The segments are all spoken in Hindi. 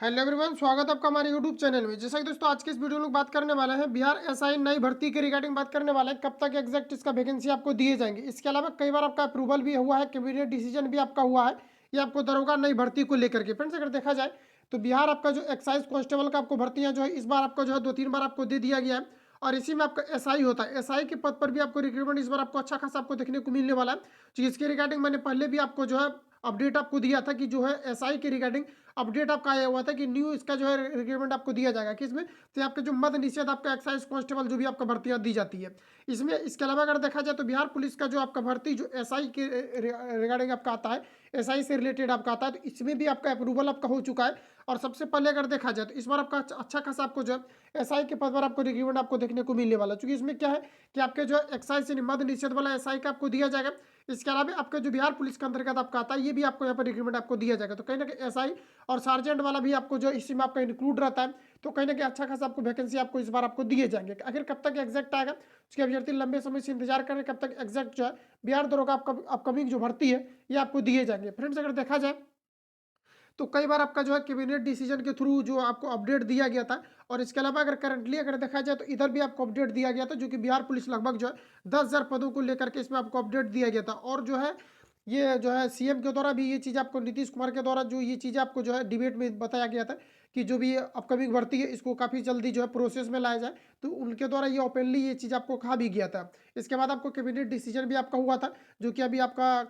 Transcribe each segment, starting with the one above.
हेलो एवरीवन, स्वागत है आपका हमारे यूट्यूब चैनल में। जैसा कि दोस्तों आज के इस वीडियो में लोग बात करने वाले हैं बिहार एसआई नई भर्ती के रिगार्डिंग बात करने वाले हैं। कब तक एग्जैक्ट इसका वैकेंसी आपको दिए जाएंगे। इसके अलावा कई बार आपका अप्रूवल भी हुआ है, कैबिनेट डिसीजन भी आपका हुआ है, ये आपको दरोगा नई भर्ती को लेकर के। फ्रेंड्स अगर देखा जाए तो बिहार आपका जो एक्साइज कांस्टेबल का आपको भर्तियां जो है इस बार आपको जो है 2-3 बार आपको दे दिया गया है। और इसी में आपका एसआई होता है। एसआई के पद पर भी आपको रिक्रूटमेंट इस बार आपको अच्छा खासा आपको देखने को मिलने वाला है। तो इसके रिगार्डिंग मैंने पहले भी आपको जो है अपडेट आपको दिया था कि जो है एसआई के रिगार्डिंग अपडेट आपका आया हुआ था कि न्यू इसका जो है रिक्रूटमेंट आपको दिया जाएगा। किसमें? तो आपके जो मद निषेध आपका एक्साइज कांस्टेबल जो भी आपका भर्तियां दी जाती है इसमें। इसके अलावा अगर देखा जाए तो बिहार पुलिस का जो आपका भर्ती जो एसआई के रिगार्डिंग आपका आता है, एसआई से रिलेटेड आपका आता है, तो इसमें भी आपका अप्रूवल आपका हो चुका है। और सबसे पहले अगर देखा जाए तो इस बार आपका अच्छा खासा आपको जो एसआई के पद पर आपको रिक्रूटमेंट आपको देखने को मिलने वाला है। क्योंकि इसमें क्या है कि आपके जो एक्साइज से मद निषेध वाला एसआई का आपको दिया जाएगा। इसके अलावा आपका जो बिहार पुलिस के अंतर्गत आपका आता है ये भी आपको यहाँ पर रिक्रूटमेंट आपको दिया जाएगा। तो कहीं ना कहीं एसआई और सार्जेंट वाला भी आपको जो इसी में आपका इंक्लूड रहता है। तो कहीं ना कहीं अच्छा खासा आपको वैकेंसी आपको इस बार आपको दिए जाएंगे। आखिर कब तक एग्जैक्ट आएगा उसके अभ्यर्थी लंबे समय से इंतजार करें कब तक एग्जैक्ट जो है बिहार दरोगा आपका अपकमिंग जो भर्ती है ये आपको दिए जाएंगे। फ्रेंड्स अगर देखा जाए तो कई बार आपका जो है कैबिनेट डिसीजन के थ्रू जो आपको अपडेट दिया गया था। और इसके अलावा अगर करंटली अगर देखा जाए तो इधर भी आपको अपडेट दिया गया था, जो कि बिहार पुलिस लगभग जो है 10,000 पदों को लेकर के इसमें आपको अपडेट दिया गया था। और जो है ये जो है सीएम के द्वारा भी ये चीज़ आपको, नीतीश कुमार के द्वारा जो ये चीज़ आपको जो है डिबेट में बताया गया था कि जो भी अपकमिंग भर्ती है इसको काफ़ी जल्दी जो है प्रोसेस में लाया जाए। तो उनके द्वारा ये ओपनली ये चीज़ आपको कहा भी गया था। इसके बाद आपको कैबिनेट डिसीजन भी आपका हुआ था, जो कि अभी आपका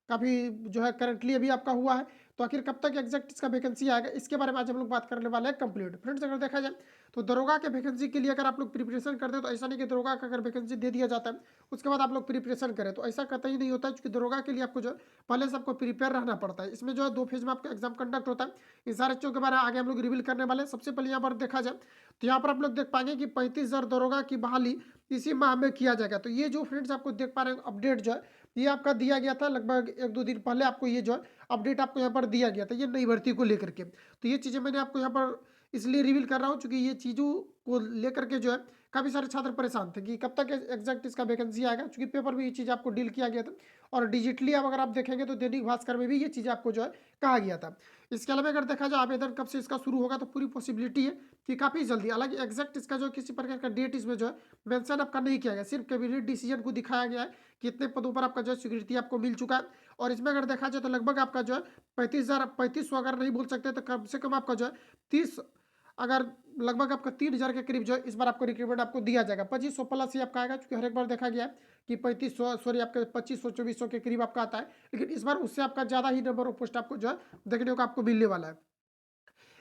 काफ़ी जो है करंटली अभी आपका हुआ है। तो आखिर कब तक एग्जैक्ट इसका वैकेंसी आएगा इसके बारे में आज हम लोग बात करने वाले हैं कंप्लीट। फ्रेंड्स अगर देखा जाए तो दरोगा के वैकेंसी के लिए अगर आप लोग प्रिपरेशन करते हैं तो ऐसा नहीं कि दरोगा का अगर वैकेंसी दे दिया जाता है उसके बाद आप लोग प्रिपरेशन करें, तो ऐसा कतई नहीं होता है। क्योंकि दरोगा के लिए आपको जो है पहले से आपको प्रिपेयर रहना पड़ता है। इसमें जो है 2 फेज में आपका एग्जाम कंडक्ट होता है। इन सारे चीज़ों के बारे में आगे हम लोग रिवील करने वाले हैं। सबसे पहले यहाँ पर देखा जाए तो यहाँ पर आप लोग देख पाएंगे कि 35,000 दरोगा की बहाली इसी माह में किया जाएगा। तो ये जो फ्रेंड्स आपको देख पा रहे हैं अपडेट जो है ये आपका दिया गया था लगभग 1-2 दिन पहले। आपको ये जो है अपडेट आपको यहाँ पर दिया गया था ये नई भर्ती को लेकर के। तो ये चीज़ें मैंने आपको यहाँ पर इसलिए रिवील कर रहा हूँ क्योंकि ये चीज़ों को लेकर के जो है काफ़ी सारे छात्र परेशान थे कि कब तक एग्जैक्ट इसका वैकेंसी आएगा। क्योंकि पेपर में ये चीज़ आपको डील किया गया था और डिजिटली अब अगर आप देखेंगे तो दैनिक भास्कर में भी ये चीज़ आपको जो है कहा गया था। इसके अलावा अगर देखा जाए आवेदन कब से इसका शुरू होगा तो पूरी पॉसिबिलिटी है कि काफ़ी जल्दी। हालांकि एग्जैक्ट इसका जो किसी प्रकार का डेट इसमें जो है मेंशन आपका नहीं किया गया, सिर्फ कैबिनेट डिसीजन को दिखाया गया है कितने पदों पर आपका जो है स्वीकृति आपको मिल चुका है। और इसमें अगर देखा जाए तो लगभग आपका जो है 35,000 अगर नहीं बोल सकते तो कम से कम आपका जो है 30, अगर लगभग आपका 3,000 के करीब जो है इस बार आपको रिक्रूटमेंट आपको दिया जाएगा। 2500 प्लस ही आपका आएगा क्योंकि हर एक बार देखा गया है कि 3500 सॉरी आपके 2500-2400 के करीब आपका आता है। लेकिन इस बार उससे आपका ज़्यादा ही नंबर ऑफ पोस्ट आपको जो है देखने को आपको मिलने वाला है।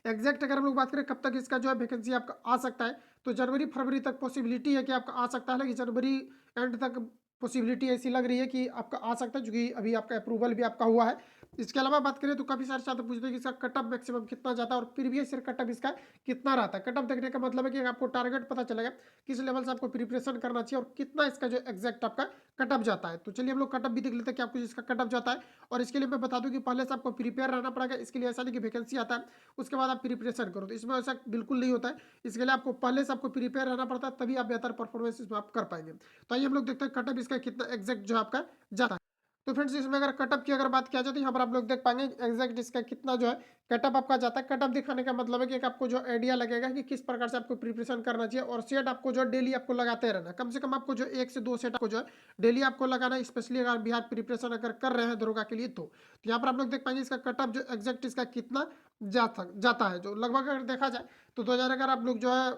एग्जैक्ट अगर हम लोग बात करें कब तक इसका जो है वैकेंसी आपका आ सकता है तो जनवरी फरवरी तक पॉसिबिलिटी है कि आपका आ सकता है। लेकिन जनवरी एंड तक पॉसिबिलिटी ऐसी लग रही है कि आपका आ सकता है क्योंकि अभी आपका अप्रूवल भी आपका हुआ है। इसके अलावा बात करें तो काफ़ी सारे छात्र पूछते हैं कि इसका कट ऑफ मैक्सिमम कितना जाता है और प्रीवियस ईयर कट ऑफ इसका कितना रहता है। कट ऑफ देखने का मतलब है कि आपको टारगेट पता चलेगा किस लेवल से आपको प्रिपरेशन करना चाहिए और कितना इसका जो एग्जैक्ट आपका कट ऑफ जाता है। तो चलिए हम लोग कट ऑफ भी देख लेते हैं कि आपको इसका कट ऑफ जाता है। और इसके लिए मैं बता दूं कि पहले से आपको प्रिपेयर रहना पड़ेगा। इसके लिए ऐसा नहीं कि वैकेंसी आता है उसके बाद आप प्रिपरेशन करो, तो इसमें ऐसा बिल्कुल नहीं होता है। इसके लिए आपको पहले से आपको प्रिपेयर रहना पड़ता है तभी आप बेहतर परफॉर्मेंस इसमें आप कर पाएंगे। तो आइए हम लोग देखते हैं कट ऑफ इसका कितना एग्जैक्ट जो है आपका जाता है। तो फ्रेंड्स इसमें अगर कटअप की अगर बात किया जाए तो यहाँ पर आप लोग देख पाएंगे एग्जैक्ट इसका कितना जो है कटअप आपका जाता है। कटअप दिखाने का मतलब है कि एक आपको जो आइडिया लगेगा कि किस प्रकार से आपको प्रिपरेशन करना चाहिए। और सेट आपको जो डेली आपको लगाते रहना, कम से कम आपको जो 1 से 2 सेट आपको जो है डेली आपको लगाना, स्पेशली अगर बिहार प्रिपरेशन अगर कर रहे हैं दरोगा के लिए। तो यहाँ पर आप लोग देख पाएंगे इसका कटअप जो एग्जैक्ट इसका कितना जाता है। जो लगभग अगर देखा जाए तो 2000 अगर आप लोग जो है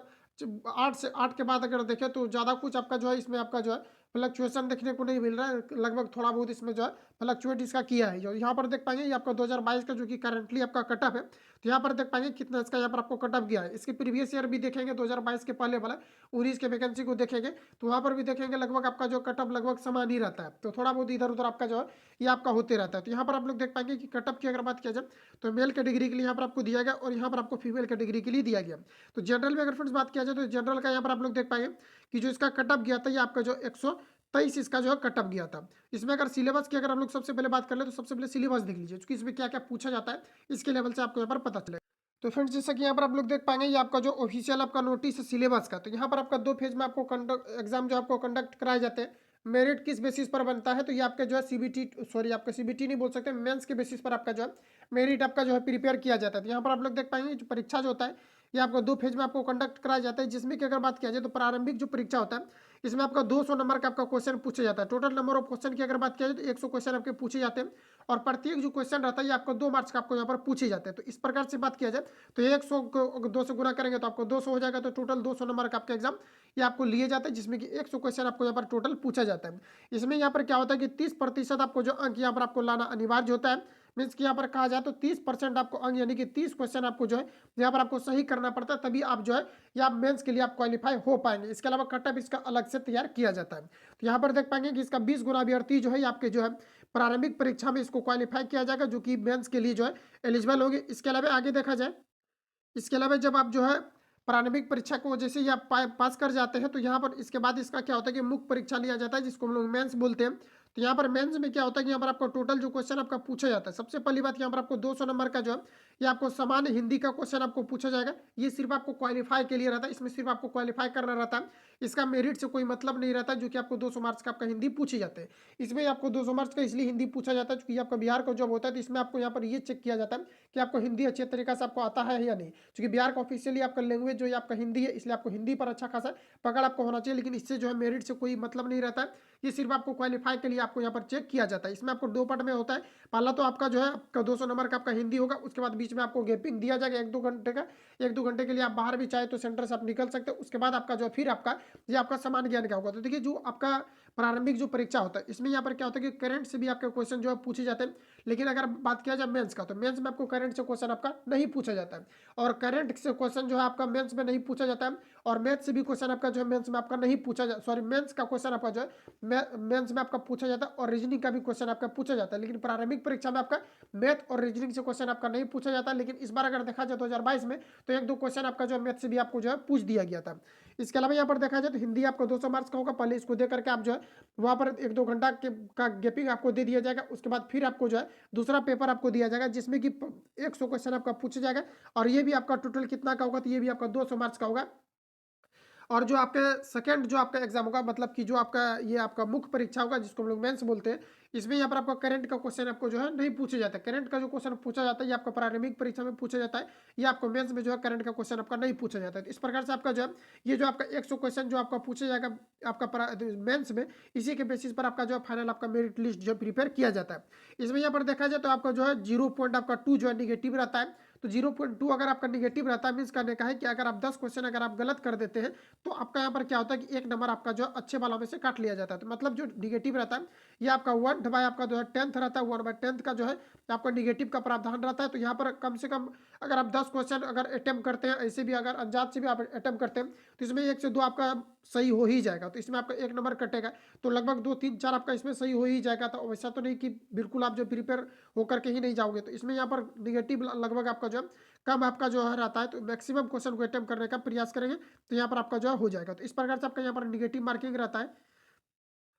8 के बाद अगर देखें तो ज़्यादा कुछ आपका जो है इसमें आपका जो है फ्लक्चुएशन देखने को नहीं मिल रहा है। लगभग थोड़ा बहुत इसमें जो है फ्लक्चुएट इसका किया है। जो यहाँ पर देख पाएंगे ये आपका 2022 का जो कि करंटली आपका कटअप है। तो यहाँ पर देख पाएंगे कितना इसका यहाँ पर आपको कटअप गया है। इसके प्रीवियस ईयर भी देखेंगे 2022 के पहले वाला 19 के वैकेंसी को देखेंगे तो वहाँ पर भी देखेंगे लगभग आपका जो कटअप लगभग समान ही रहता है। तो थोड़ा बहुत इधर उधर आपका जो है ये आपका होते रहता है। तो यहाँ पर आप लोग देख पाएंगे कि कटअप की अगर बात किया जाए तो मेल कैटेगरी के लिए यहाँ पर आपको दिया गया और यहाँ पर आपको फीमेल कैटेगरी के लिए दिया गया। तो जनरल में अगर फ्रेंड्स बात किया जाए तो जनरल का यहाँ पर आप लोग देख पाएंगे कि जो इसका कटअप गया था ये आपका जो 123 इसका जो है कटअप गया था। इसमें अगर सिलेबस की अगर हम लोग सबसे पहले बात कर ले तो सबसे पहले सिलेबस देख लीजिए क्योंकि इसमें क्या क्या पूछा जाता है इसके लेवल से आपको यहाँ पर पता चलेगा। तो फ्रेंड्स जैसा कि यहाँ पर आप लोग देख पाएंगे ये आपका जो ऑफिशियल आपका नोटिस है सिलेबस का। तो यहाँ पर आपका 2 फेज में आपको एग्जाम जो आपको कंडक्ट कराए जाते हैं। मेरिट किस बेसिस पर बनता है, तो ये आपका जो है सीबीटी, सॉरी आपका सीबीटी नहीं बोल सकते, मेंस के बेसिस पर आपका जो है मेरिट आपका जो है प्रिपेयर किया जाता है। तो यहाँ पर आप लोग देख पाएंगे जो परीक्षा जो होता है ये आपको 2 फेज में आपको कंडक्ट कराया जाता है, जिसमें कि अगर बात किया जाए तो प्रारंभिक जो परीक्षा होता है इसमें आपका 200 नंबर का आपका क्वेश्चन पूछा जाता है। टोटल नंबर ऑफ क्वेश्चन की अगर बात किया जाए तो 100 क्वेश्चन आपके पूछे जाते हैं, और प्रत्येक जो क्वेश्चन रहता है ये आपको 2 मार्क्स का आपको यहाँ पर पूछे जाते हैं। तो इस प्रकार से बात किया जाए तो 100 को 2 से गुना करेंगे तो आपको 200 हो जाएगा, तो टोटल 200 नंबर का आपका एग्जाम ये आपको लिए जाता है, जिसमें कि 100 क्वेश्चन आपको यहाँ पर टोटल पूछा जाता है। इसमें यहाँ पर क्या होता है कि 30% आपको जो अंक यहाँ पर आपको लाना अनिवार्य होता है। मीन्स कि यहाँ पर कहा जाए तो 30% आपको अंक, यानी कि 30 क्वेश्चन आपको जो है यहाँ पर आपको सही करना पड़ता है, तभी आप जो है या मेंस के लिए आप क्वालिफाई हो पाएंगे। इसके अलावा कट ऑफ इसका अलग से तैयार किया जाता है। तो यहाँ पर देख पाएंगे कि इसका 20 गुना अभ्यर्थी जो है आपके जो है प्रारंभिक परीक्षा में इसको क्वालिफाई किया जाएगा, जो कि मेंस के लिए जो है एलिजिबल होगी। इसके अलावा आगे देखा जाए, इसके अलावा जब आप जो है प्रारंभिक परीक्षा को जैसे ही आप पास कर जाते हैं तो यहाँ पर इसके बाद इसका क्या होता है कि मुख्य परीक्षा लिया जाता है, जिसको हम लोग मेंस बोलते हैं। तो यहाँ पर मेंस में क्या होता है कि यहाँ पर आपको टोटल जो क्वेश्चन आपका पूछा जाता है, सबसे पहली बात यहाँ पर आपको 200 नंबर का जो है ये आपको सामान्य हिंदी का क्वेश्चन आपको पूछा जाएगा। ये सिर्फ आपको क्वालिफाई के लिए रहता है, इसमें सिर्फ आपको क्वालिफाई करना रहता है, इसका मेरिट से कोई मतलब नहीं रहता, जो कि आपको 200 मार्क्स का आपका हिंदी पूछे जाते हैं। इसमें आपको 200 मार्क्स का इसलिए हिंदी पूछा जाता है क्योंकि आपका बिहार का जॉब होता है, तो इसमें आपको यहाँ पर ये चेक किया जाता है कि आपको हिंदी अच्छे तरीके से आपको आता है या नहीं, क्योंकि बिहार का ऑफिशियली आपका लैंग्वेज जो है आपका हिंदी है, इसलिए आपको हिंदी पर अच्छा खासा पकड़ आपको होना चाहिए। लेकिन इससे जो है मेरिट से कोई मतलब नहीं रहता है, ये सिर्फ आपको क्वालिफाई के लिए आपको यहाँ पर चेक किया जाता है। इसमें आपको 2 पार्ट में होता है। पहला तो आपका जो है आपका 200 नंबर का आपका हिंदी होगा, उसके बाद बीच में आपको गैपिंग दिया जाएगा 1-2 घंटे का। 1-2 घंटे के लिए आप बाहर भी चाहे तो सेंटर से आप निकल सकते हो। उसके बाद आपका जो फिर आपका ये आपका सामान्य ज्ञान का होगा। तो देखिए जो आपका प्रारंभिक जो परीक्षा होता है इसमें यहाँ पर क्या होता है कि करंट से भी आपके क्वेश्चन जो है पूछे जाते हैं। लेकिन अगर बात किया जाए मेंस का, तो मेंस में आपको करंट से क्वेश्चन आपका नहीं पूछा जाता है, और करंट से क्वेश्चन जो है आपका मेंस में नहीं पूछा जाता है, और मैथ से भी क्वेश्चन आपका जो है मेंस में आपका नहीं पूछा जाता, सॉरी मेंस का क्वेश्चन आपका जो है मेंस में आपका पूछा जाता है, और रीजनिंग का भी क्वेश्चन आपका पूछा जाता है। लेकिन प्रारंभिक परीक्षा में आपका मैथ और रीजनिंग से क्वेश्चन आपका नहीं पूछा जाता। लेकिन इस बार अगर देखा जाए 2022 में तो 1-2 क्वेश्चन आपका जो है मैथ से भी आपको जो है पूछ दिया गया था। इसके अलावा यहाँ पर देखा जाए तो हिंदी आपको 200 मार्क्स का होगा। पहले इसको दे करके आप जो है वहाँ पर 1-2 घंटा का गैपिंग आपको दे दिया जाएगा। उसके बाद फिर आपको जो है दूसरा पेपर आपको दिया जाएगा, जिसमें कि 100 क्वेश्चन आपका पूछा जाएगा, और ये भी आपका टोटल कितना का होगा, तो ये भी आपका 200 मार्क्स का होगा। और जो आपके सेकंड जो आपका एग्जाम होगा, मतलब कि जो आपका ये आपका मुख्य परीक्षा होगा जिसको हम लोग मेंस बोलते हैं, इसमें यहाँ पर आपका करंट का क्वेश्चन आपको जो है नहीं पूछा जाता है। करंट का जो क्वेश्चन पूछा जाता है ये आपका प्रारंभिक परीक्षा में पूछा जाता है, ये आपको मेंस में जो है करंट का क्वेश्चन आपका नहीं पूछा जाता है। तो इस प्रकार से आपका जो है ये जो आपका 100 क्वेश्चन जो आपका पूछा जाएगा आपका मेंस में, इसी के बेसिस पर आपका जो है फाइनल आपका मेरिट लिस्ट जो प्रिपेयर किया जाता है। इसमें यहाँ पर देखा जाए तो आपका जो है 0.2 जो है निगेटिव रहता है। तो 0.2 अगर आपका निगेटिव रहता है मीन्स कहने का है कि अगर आप 10 क्वेश्चन अगर आप गलत कर देते हैं तो आपका यहाँ पर क्या होता है कि 1 नंबर आपका जो अच्छे वालों में से काट लिया जाता है। तो मतलब जो निगेटिव रहता है ये आपका 1/, आपका जो है 10th रहता है, 1/10 का जो है आपका निगेटिव का प्रावधान रहता है। तो यहाँ पर कम से कम अगर आप 10 क्वेश्चन अगर अटेम्प्ट करते हैं, ऐसे भी अगर अंदाज से भी आप अटेम्प्ट करते हैं, तो इसमें 1 से 2 आपका सही हो ही जाएगा। तो इसमें आपका 1 नंबर कटेगा, तो लगभग 2, 3, 4 आपका इसमें सही हो ही जाएगा। तो वैसा तो नहीं कि बिल्कुल आप जो प्रिपेयर होकर के ही नहीं जाओगे। तो इसमें यहाँ पर निगेटिव लगभग आपका जो है कम आपका जो है रहता है। तो मैक्सिमम क्वेश्चन को अटेम्प्ट करने का प्रयास करेंगे तो यहाँ पर आपका जो है हो जाएगा। तो इस प्रकार से आपका यहाँ पर निगेटिव मार्किंग रहता है।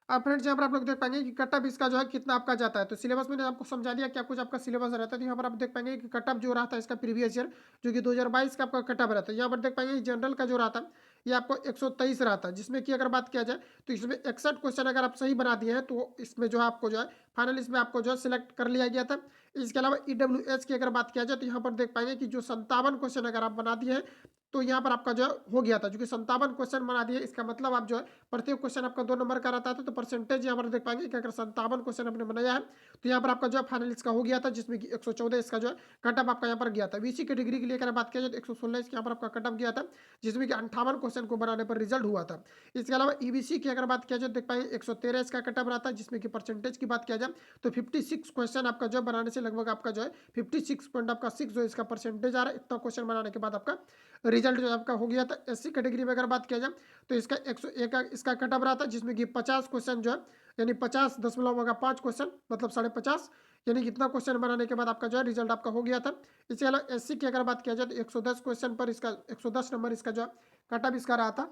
अब फ्रेंड्स यहाँ पर आप लोग देख पाएंगे कि कट ऑफ इसका जो है कितना आपका जाता है। तो सिलेबस मैंने आपको समझा दिया क्या कुछ आपका सिलेबस रहता है। तो यहाँ पर आप देख पाएंगे कि कट ऑफ जो रहता है इसका प्रीवियस ईयर जो कि 2022 का आपका कट ऑफ रहता है। यहाँ पर देख पाएंगे जनरल का जो रहता है ये आपको 123 रहता है, जिसमें कि अगर बात किया जाए तो इसमें 61 क्वेश्चन अगर आप सही बना दिए हैं तो इसमें जो है आपको जो है फाइनल इसमें आपको जो है सिलेक्ट कर लिया गया था। इसके अलावा EWS की अगर बात किया जाए तो यहाँ पर देख पाएंगे कि जो 57 क्वेश्चन अगर आप बना दिए हैं तो यहाँ पर आपका जो हो गया था, जो कि 57 क्वेश्चन बना दिए। इसका मतलब आप जो है प्रत्येक क्वेश्चन आपका 2 नंबर का रहता था, तो परसेंटेज यहाँ पर देख पाएंगे कि अगर 57 क्वेश्चन आपने बनाया है तो यहाँ पर आपका जो है फाइनल इसका हो गया था, जिसमें कि 114 इसका जो है कट ऑफ आपका यहाँ पर गया था। बीसी कैटेगरी के लिए अगर बात किया जाए तो 116 इसके यहाँ पर आपका कट ऑफ गया था, जिसमें कि 58 क्वेश्चन को बनाने पर रिजल्ट हुआ था। इसके अलावा EBC की अगर बात किया जाए देख पाएंगे 113 इसका कट ऑफ रहता है, जिसमें कि परसेंटेज की बात किया जाए तो 56 क्वेश्चन आपका जो बनाने से लगभग आपका जो है 56 पॉइंट आपका 6 जो इसका परसेंटेज आ रहा है। इतना क्वेश्चन बनाने के बाद आपका रिजल्ट जो आपका हो गया था। SC कैटेगरी में अगर बात किया जाए तो इसका 101 इसका कट ऑफ रहा था, जिसमें कि 50 क्वेश्चन जो है यानी 50.5 क्वेश्चन मतलब 50.5, यानी कि इतना क्वेश्चन बनाने के बाद आपका जो है रिजल्ट आपका हो गया था। इसके अलावा SC की अगर बात किया जाए तो 110 क्वेश्चन पर इसका 110 नंबर इसका जो कट ऑफ इसका रहा था।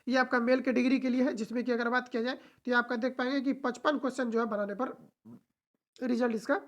ये आपका मेल कैटेगरी के लिए है, जिसमें कि अगर बात किया जाए तो ये आपका देख पाएंगे कि 55 क्वेश्चन जो है बनाने पर रिजल्ट इसका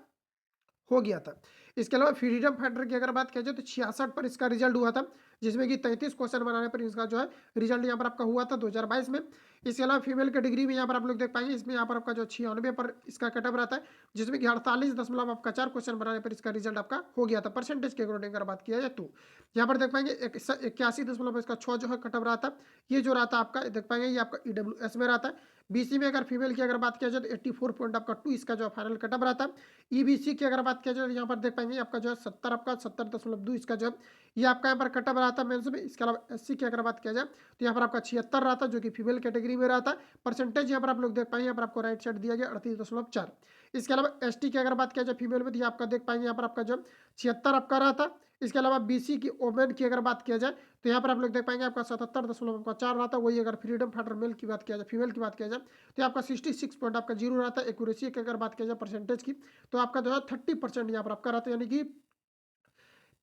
हो गया था। इसके अलावा फ्रीडम फाइटर की अगर बात किया जाए तो 66 पर इसका रिजल्ट हुआ था, जिसमें कि 33 क्वेश्चन बनाने पर इसका जो है रिजल्ट यहाँ पर आपका हुआ था 2022 में। इसके अलावा फीमेल कैटेगरी में यहाँ पर आप लोग देख पाएंगे, इसमें यहाँ पर आपका जो 96 पर इसका कटअप रहता है, जिसमें कि 48.4 क्वेश्चन बनाने पर इसका रिजल्ट आपका हो गया था परसेंटेज के अकॉर्डिंग अगर बात किया जाए तो। यहाँ पर देख पाएंगे 81.6 जो है कटअप रहा था, ये जो रहा था आपका देख पाएंगे ये आपका EWS में रहता है। BC में अगर फीमेल की अगर बात किया जाए तो 84 पॉइंट आपका 2 इसका जो फाइनल कटअप रहता है। EBC की अगर बात किया जाए तो यहाँ पर देख पाएंगे आपका जो है 70 इसका जो है ये आपका यहाँ पर कटअप रहा था मेंस में। इसके अलावा SC की अगर बात किया जाए तो यहाँ पर आपका 76 रहा था, जो कि फीमेल कैटेगरी में रहा था। परसेंटेज यहाँ पर आप लोग देख पाएंगे, यहाँ पर आपको राइट साइड दिया गया 38.4। इसके अलावा ST की अगर बात किया जाए फीमेल में तो आप देख पाएंगे यहाँ पर आपका जो 76 आपका रहा था। इसके अलावा BC की ओमेन की अगर बात किया जाए तो यहाँ पर आप लोग देख पाएंगे आपका 77.4 रहा था। वही अगर फ्रीडम फाइटर मेल की बात किया जाए, फीमेल की बात किया जाए तो आपका 66 पॉइंट आपका 0 रहा था। एक्यूरेसी की अगर बात किया जाए परसेंटेज की तो आपका जो है 30% यहाँ पर आपका रहता है, यानी कि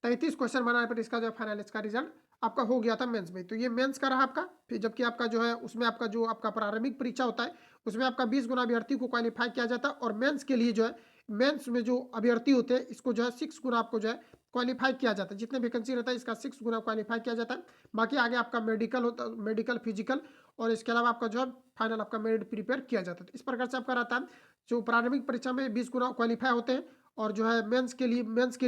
33 क्वेश्चन बनाने पर इसका जो फाइनल इसका रिजल्ट आपका हो गया था मेंस में। तो ये मेंस का रहा आपका। फिर जबकि आपका जो है उसमें आपका जो आपका प्रारंभिक परीक्षा होता है उसमें आपका 20 गुना अभ्यर्थी को क्वालिफाई किया जाता है, और मेंस के लिए जो है मेंस में जो अभ्यर्थी होते हैं इसको जो है 6 गुना आपको जो है क्वालिफाई किया जाता है। जितने वैकेंसी रहता है इसका 6 गुना क्वालिफाई किया जाता है। बाकी आगे आपका मेडिकल होता है, मेडिकल फिजिकल, और इसके अलावा आपका जो है फाइनल आपका मेरिट प्रिपेयर किया जाता है। तो इस प्रकार से आपका रहता है जो प्रारंभिक परीक्षा में 20 गुना क्वालिफाई होते हैं, और जो है मेंस के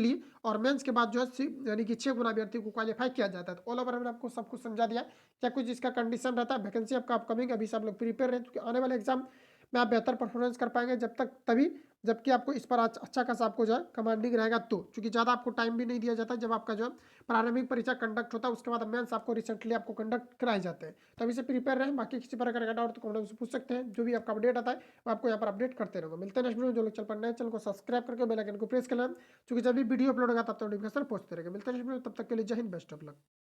लिए और मेंस के बाद जो है यानी कि 6 गुना अभ्यर्थी को क्वालिफाई किया जाता है। तो ऑल ओवर मैंने आपको सब कुछ समझा दिया क्या कुछ इसका कंडीशन रहता है। वैकेंसी आपका अपकमिंग अभी से आप लोग प्रिपेयर रहें, क्योंकि आने वाले एग्जाम में आप बेहतर परफॉर्मेंस कर पाएंगे जब तक तभी जबकि आपको इस पर अच्छा खासा आपको जो है कमांडिंग रहेगा, तो क्योंकि ज़्यादा आपको टाइम भी नहीं दिया जाता जब आपका जो है प्रारंभिक परीक्षा कंडक्ट होता है, उसके बाद मेंस आपको रिसेंटली आपको कंडक्ट कराए जाते हैं। तो अभी से प्रिपेयर रहें। बाकी किसी प्रकार का डाउट तो कमेंट से पूछ सकते हैं, जो भी आपका अपडेट आता है मैं आपको यहाँ पर अपडेट करते रहूँगा। मिलते हैं नेक्स्ट वीडियो। जो लोग चल पर नए चैनल को सब्सक्राइब करके बेल आइकन को प्रेस कर लें, क्योंकि जब भी वीडियो अपलोड होगा तब तक नोटिफिकेशन पहुंचते रहेगा। मिलते हैं नेक्स्ट वीडियो, तब तक के लिए जय हिंद, बेस्ट ऑफ लक।